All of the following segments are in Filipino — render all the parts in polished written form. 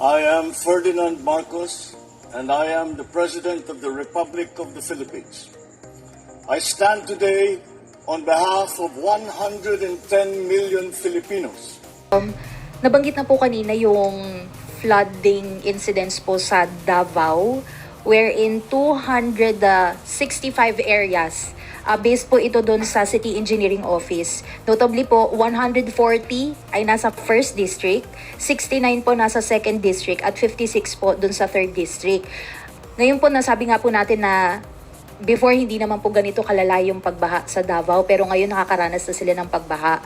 I am Ferdinand Marcos, and I am the President of the Republic of the Philippines. I stand today on behalf of 110 million Filipinos. Nabanggit na po kanina yung flooding incidents po sa Davao, wherein 265 areas. Based po ito doon sa City Engineering Office. Notably po, 140 ay nasa 1st District, 69 po nasa 2nd District, at 56 po doon sa 3rd District. Ngayon po, nasabi nga po natin na before hindi naman po ganito kalala yung pagbaha sa Davao, pero ngayon nakakaranas na sila ng pagbaha.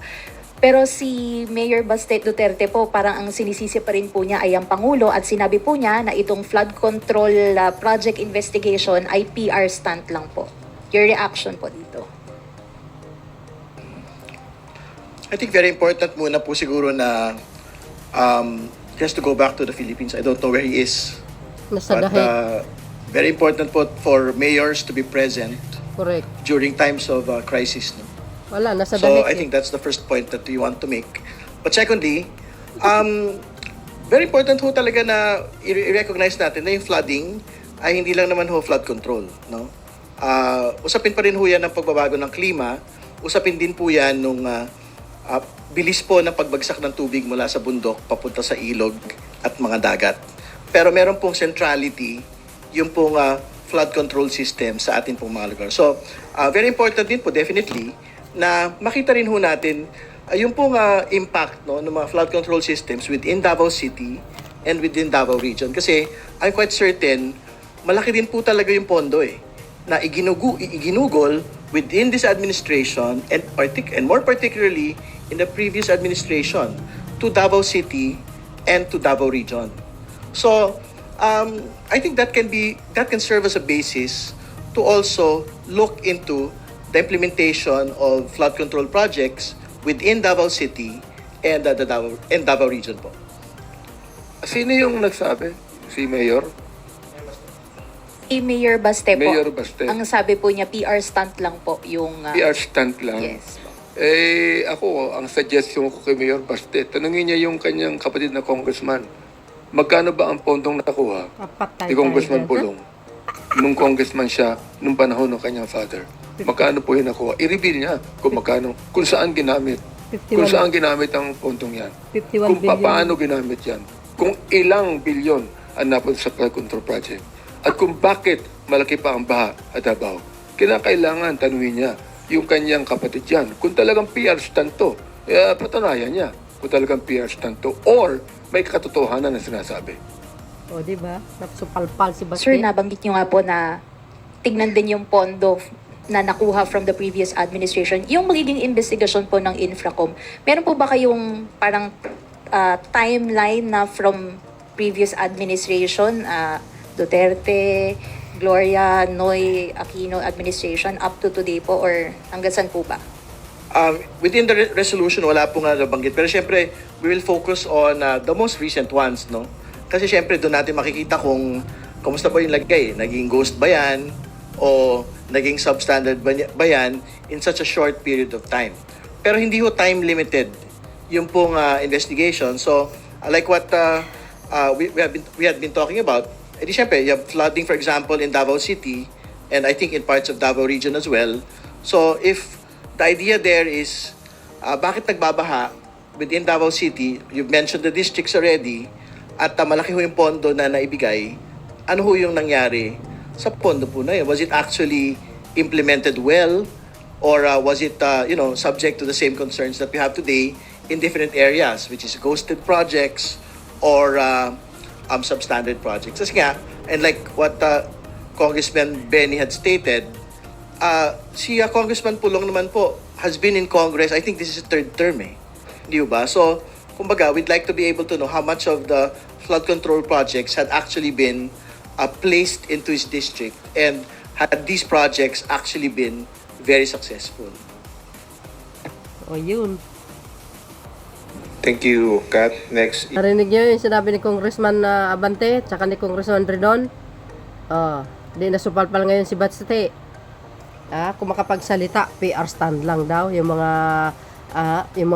Pero si Mayor Baste Duterte po, parang ang sinisisi pa rin po niya ay ang Pangulo, at sinabi po niya na itong flood control project investigation ay PR stunt lang po. Your reaction po dito? I think very important muna po siguro na just to go back to the Philippines. I don't know where he is. Nasa But Dahig. very important po for mayors to be present Correct. during times of crisis. No? Wala, nasa So Dahig. I think that's the first point that we want to make. But secondly, very important ho talaga na i-recognize natin na yung flooding ay hindi lang naman ho flood control. No? Usapin pa rin ho yan ng pagbabago ng klima. Usapin din po yan nung bilis po ng pagbagsak ng tubig mula sa bundok papunta sa ilog at mga dagat. Pero meron pong centrality yung pong flood control system sa atin pong mga lugar. So, very important din po definitely na makita rin ho natin yung pong impact no, ng mga flood control systems within Davao City and within Davao Region. Kasi I'm quite certain, malaki din po talaga yung pondo na iginugol within this administration and more particularly in the previous administration to Davao City and to Davao Region. So, I think that can serve as a basis to also look into the implementation of flood control projects within Davao City and Davao Region po. Sino yung nagsabi? Si Mayor? Si Mayor Baste po, Mayor Baste. ang sabi po niya, PR stunt lang po yung... PR stunt lang? Yes po. Ako, ang suggestion ko kay Mayor Baste, tanungin niya yung kanyang kapatid na congressman. Magkano ba ang pondong nakuha Patay ni Congressman tayo. Pulong? Nung congressman siya, nung panahon ng kanyang father. Magkano po yung nakuha? I-reveal niya kung magkano, kung saan ginamit. Kung 51 saan ginamit ang pondong yan. 51 Kung billion. paano ginamit yan. Kung ilang bilyon ang napunta sa flood control project. At kung bakit malaki pa ang baha at Davao. Kinakailangan tanungin niya yung kanyang kapatid yan. Kung talagang PR stunt to, patunayan niya kung talagang PR stunt to or may katotohanan na sinasabi. O, di ba? Napsupalpal si Baste. Sir, nabanggit niyo nga po na tignan din yung pondo na nakuha from the previous administration. Yung magiging investigasyon po ng Infracom, meron po ba kayong parang timeline na from previous administration, Duterte, Gloria, Noy, Aquino administration up to today po, or hanggang saan po ba? Within the resolution, wala po nga nabanggit. Pero syempre, we will focus on the most recent ones, no? Kasi syempre, doon natin makikita kung kumusta po yung lagay. Naging ghost ba yan? O naging substandard ba yan in such a short period of time? Pero hindi ho time limited yung pong investigation. So, like what we had been talking about, edi syempre, you have flooding, for example, in Davao City, and I think in parts of Davao Region as well. So, if the idea there is, bakit nagbabaha within Davao City, you've mentioned the districts already, at malaki ho yung pondo na naibigay, ano ho yung nangyari sa pondo po na yun? Was it actually implemented well, or was it subject to the same concerns that we have today in different areas, which is ghosted projects or substandard projects? Kasi nga, and like what Congressman Benny had stated, si Congressman Pulong naman po has been in Congress, I think this is his third term Di ba? So, kumbaga, we'd like to be able to know how much of the flood control projects had actually been placed into his district, and had these projects actually been very successful. O, yun. Thank you, Kat. Next. Narinig niyo yung sinabi ni Congressman Abante, tsaka ni Congressman Redon? Di nasupalpal ngayon si Baste. Kung makapagsalita, PR stand lang daw yung mga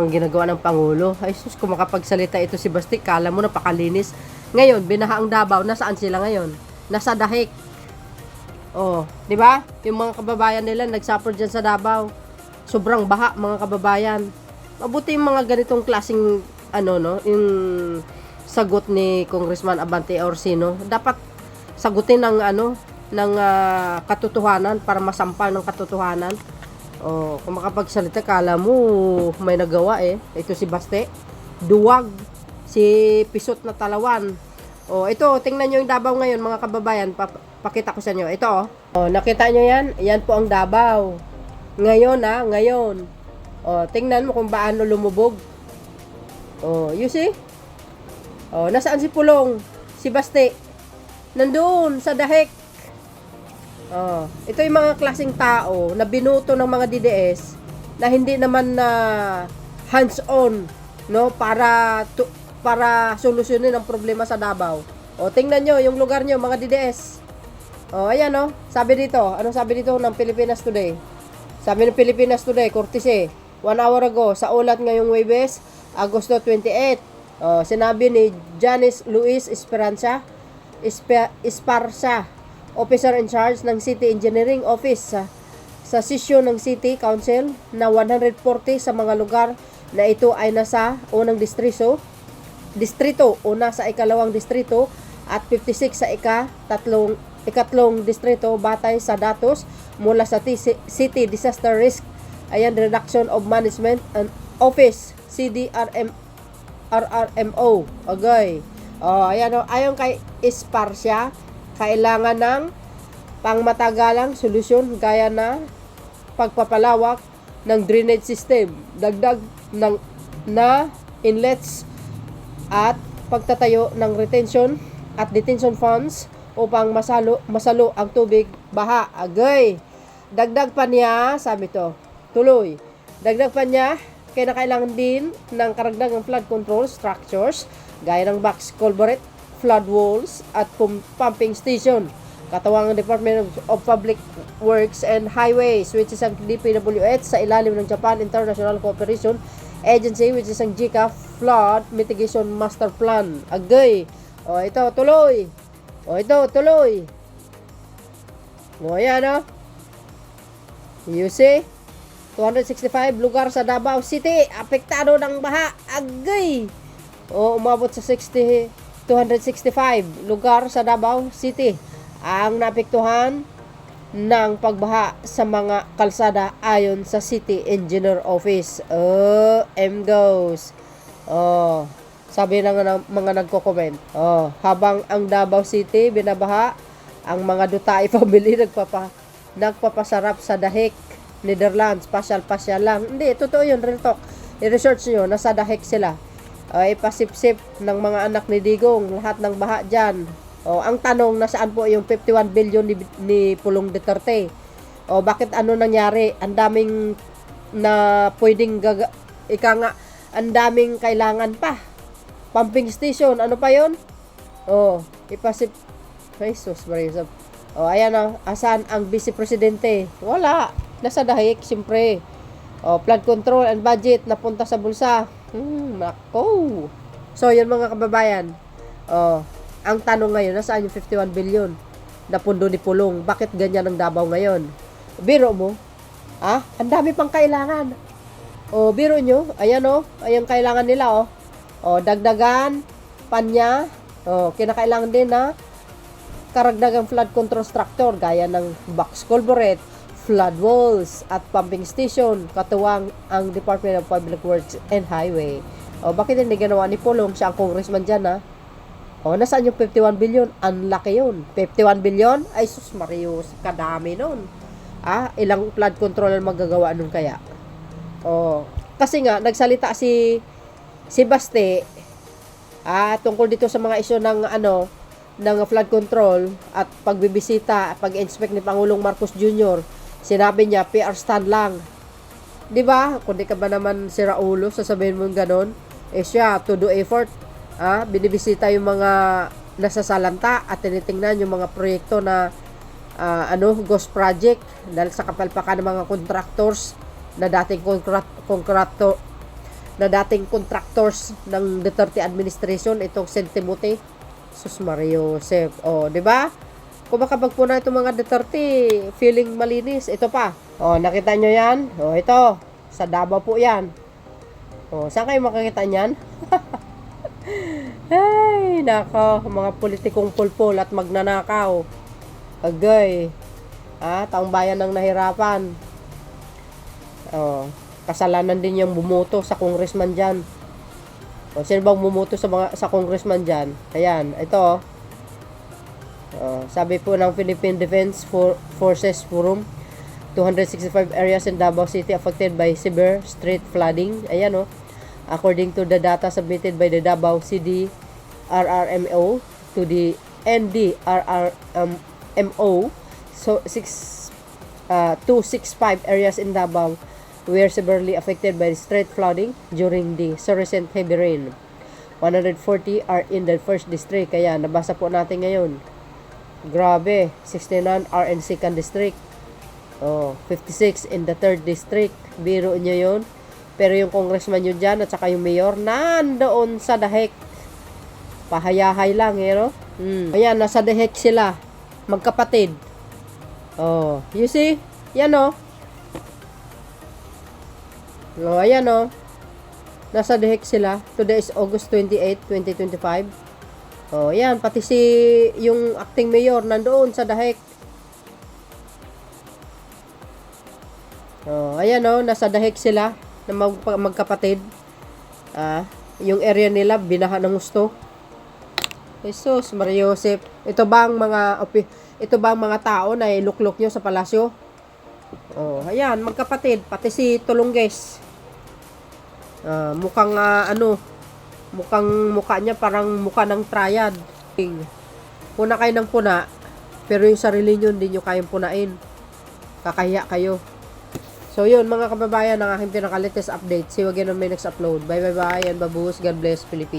ginagawa ng Pangulo. Ay sus, kung makapagsalita ito si Baste, kala mo napakalinis. Ngayon, binaha ang Davao, nasaan sila ngayon? Nasa Dahik. Oh, di ba? Yung mga kababayan nila nagsuffer diyan sa Davao. Sobrang baha, mga kababayan. Mabuti yung mga ganitong klaseng yung sagot ni Congressman Abante Orsino. Dapat sagutin ng katotohanan para masampal ng katotohanan. Oh, kung makapagsalita, kala mo may nagawa eh. Ito si Baste, duwag, si Pisot na Talawan. Oh, ito, tingnan nyo yung Davao ngayon, mga kababayan. Pakita ko sa inyo. Ito, oh. Oh, nakita nyo yan? Yan po ang Davao. Ngayon, ngayon. Oh, tingnan mo kung paano lumubog. Oh, you see? Oh, nasaan si Pulong? Si Baste? Nandoon sa Dahek. Oh, ito yung mga klaseng tao na binuto ng mga DDS na hindi naman na hands-on, no, para solusyonin ang problema sa Davao. O, tingnan nyo yung lugar nyo, mga DDS. O, ayan, o. Sabi dito, anong sabi dito ng Pilipinas Today? Sabi ng Pilipinas Today, Cortese, 1 hour ago, sa ulat ngayong Huwebes, Agosto 28. O, sinabi ni Janice Luis Esparza, officer in charge ng City Engineering Office sa sesyon ng City Council na 140 sa mga lugar na ito ay nasa unang distrito, una sa ikalawang distrito at 56 sa ikatlong distrito batay sa datos mula sa City Disaster Risk Reduction of Management and Office RRMO. Okay. Ayon kay Esparza, kailangan ng pangmatagalang solusyon gaya na pagpapalawak ng drainage system, dagdag na inlets at pagtatayo ng retention at detention funds upang masalo ang tubig baha. Agay. Dagdag pa niya, sabi to, tuloy. Dagdag pa niya, kailangan din ng karagdagang flood control structures gaya ng box culvert, flood walls at pumping station. Katawang Department of Public Works and Highways, which is ang DPWH sa ilalim ng Japan International Cooperation Agency, which is ang JICA Flood Mitigation Master Plan. Agay. O, ito, tuloy. O, yan, o. You see? 265 lugar sa Davao City apektado ng baha. Agay. O, umabot sa 265 lugar sa Davao City ang naapektuhan ng pagbaha sa mga kalsada ayon sa City Engineer Office. Goes. Sabi ng mga nagko-comment. Habang ang Davao City binabaha, ang mga Dutai family nagpapasarap sa Dahek, Netherlands, pasyal lang. Hindi, totoo yun, real talk. I-research nyo, nasa Dahek sila. Ipasipsip ng mga anak ni Digong, lahat ng baha dyan. Ang tanong, nasaan po yung 51 billion ni Pulong Duterte? Bakit ano nangyari? Ang daming na pwedeng ang daming kailangan pa. Pumping station, ano pa yon? Ipasip. Jesus, Maria. Ayan na, asan ang Vice Presidente? Wala. Nasa Dahik, siyempre. Flood control and budget napunta sa bulsa. Nako. So, yun mga kababayan. Ang tanong ngayon, nasaan yung 51 billion na pundo ni Pulong? Bakit ganyan ang Davao ngayon? Biro mo? Ang dami pang kailangan. Biro nyo. Ayan ayan kailangan nila dagdagan, panya. Kinakailangan din na karagdagang flood control structure gaya ng box culvert, flood walls at pumping station, katuwang ang Department of Public Works and Highway. Bakit hindi ginawa ni Pulong? Siya ang congressman dyan, nasaan yung 51 billion? Ang laki yun. 51 billion? Ay, sus Marius, kadami nun. Ilang flood control ang magagawa nun kaya? Kasi nga, nagsalita si Baste, tungkol dito sa mga isyu ng ng flood control at pagbibisita, pag-inspect ni Pangulong Marcos Jr. Sinabi niya, PR stand lang. Di ba? Kung di ka ba naman si Raulo, sasabihin mo ganon, siya, to do effort, binibisita yung mga nasasalanta at tinitingnan yung mga proyekto na ghost project dahil sa kapalpakan ng mga contractors na dating contractors ng Duterte administration, itong St. Timothy Sus Mario Joseph. Oh, di ba? Kung makapagpuna itong mga Duterte, feeling malinis. Ito pa. Oh, nakita nyo yan? Oh, ito. Sa Davao po yan. Oh, saan kayo makakita niyan? Ay, nako, mga politikong pulpul at magnanakaw. Agay. Taong bayan ng nahirapan. Oh, kasalanan din yung bumoto sa congressman dyan. O, sino bang bumoto sa congressman dyan? Ayan, ito. Sabi po ng Philippine Defense Forces Forum, 265 areas in Davao City affected by severe street flooding. Ayan, according to the data submitted by the Davao CD RRMO to the NDRRMO, so 265 areas in Davao were severely affected by street flooding during the recent heavy rain. 140 are in the first district. Kaya nabasa po natin ngayon. Grabe, 69 are in second district. 56 in the third district. Biro nyo yun. Pero yung congressman nyo dyan at saka yung mayor, nandoon sa dahek. Pahayahay lang, no? Ayan, nasa dahek sila. Magkapatid. You see? Yan, ayan, nasa dahek sila. Today is August 28, 2025. Ayan, pati si yung acting mayor nandoon sa dahek. Ayan, nasa dahek sila na magkapatid. Yung area nila binaha ng gusto. Jesus, Mario Joseph. Ito bang mga tao na iluklok nyo sa palasyo? Ayan, magkapatid, pati si Tulongges. Mukhang mukha niya parang mukha ng triad. Puna kayo ng puna, pero yung sarili nyo hindi nyo kayang punain. Kakahiya kayo. So yun mga kababayan, ang aking pinaka-latest update. See you again on my next upload. Bye bye bye and babuhos. God bless Philippines.